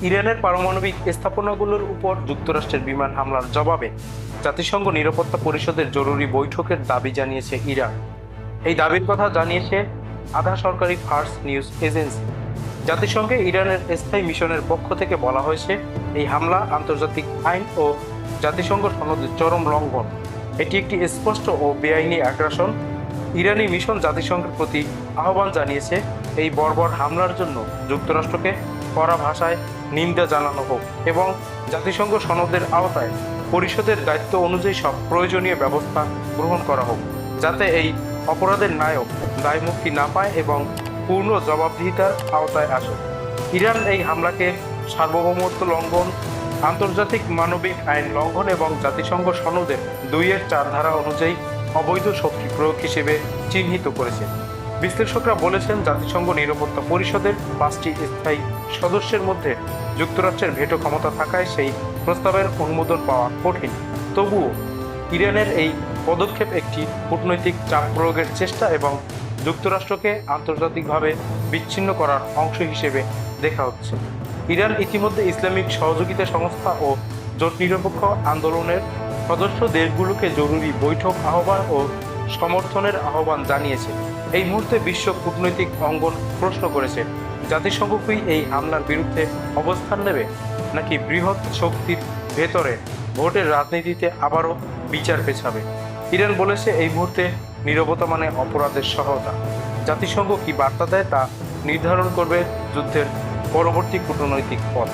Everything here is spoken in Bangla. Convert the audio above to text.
ইরানের পারমাণবিক স্থাপনাগুলোর উপর যুক্তরাষ্ট্রের বিমান হামলার জবাবে জাতিসংঘ নিরাপত্তা পরিষদের জরুরি বৈঠকের দাবি জানিয়েছে ইরান। এই দাবির কথা জানিয়েছে আধা সরকারি ফার্স নিউজ এজেন্সি। জাতিসংঘে ইরানের স্থায়ী মিশনের পক্ষ থেকে বলা হয়েছে, এই হামলা আন্তর্জাতিক আইন ও জাতিসংঘ সনদের চরম লঙ্ঘন। এটি একটি স্পষ্ট ও বেআইনি আগ্রাসন। ইরানি মিশন জাতিসংঘের প্রতি আহ্বান জানিয়েছে, এই বর্বর হামলার জন্য যুক্তরাষ্ট্রকে কড়া ভাষায় নিন্দা জানানো হোক এবং জাতিসংঘ সনদের আওতায় পরিষদের দায়িত্ব অনুযায়ী সব প্রয়োজনীয় ব্যবস্থা গ্রহণ করা হোক, যাতে এই অপরাধের নায়ক দায়মুক্তি না পায় এবং পূর্ণ জবাবদিহিতার আওতায় আসে। ইরান এই হামলাকে সার্বভৌমত্ব লঙ্ঘন, আন্তর্জাতিক মানবিক আইন লঙ্ঘন এবং জাতিসংঘ সনদের 2-4 ধারা অনুযায়ী অবৈধ শক্তি প্রয়োগ হিসেবে চিহ্নিত করেছে। বিশ্লেষকরা বলেছেন, জাতিসংঘ নিরাপত্তা পরিষদের 5টি স্থায়ী সদস্যের মধ্যে যুক্তরাষ্ট্রের ভেটো ক্ষমতা থাকায় সেই প্রস্তাবের অনুমোদন পাওয়া কঠিন। তবুও ইরানের এই পদক্ষেপ একটি কূটনৈতিক চাপ প্রয়োগের চেষ্টা এবং যুক্তরাষ্ট্রকে আন্তর্জাতিকভাবে বিচ্ছিন্ন করার অংশ হিসেবে দেখা হচ্ছে। ইরান ইতিমধ্যে ইসলামিক সহযোগিতা সংস্থা ও জোট নিরপেক্ষ আন্দোলনের সদস্য দেশগুলোকে জরুরি বৈঠক আহ্বান ও সমর্থনের আহ্বান জানিয়েছে। এই মুহূর্তে বিশ্ব কূটনৈতিক অঙ্গন প্রশ্ন করেছে, জাতিসংঘ কি এই হামলার বিরুদ্ধে অবস্থান নেবে, নাকি বৃহৎ শক্তির ভেতরে ভোটের রাজনীতিতে আবারও বিচার পেছাবে। ইরান বলেছে, এই মুহূর্তে নীরবতা মানে অপরাধের সহায়তা। জাতিসংঘ কি বার্তা দেয় তা নির্ধারণ করবে যুদ্ধের পরবর্তী কূটনৈতিক পথ।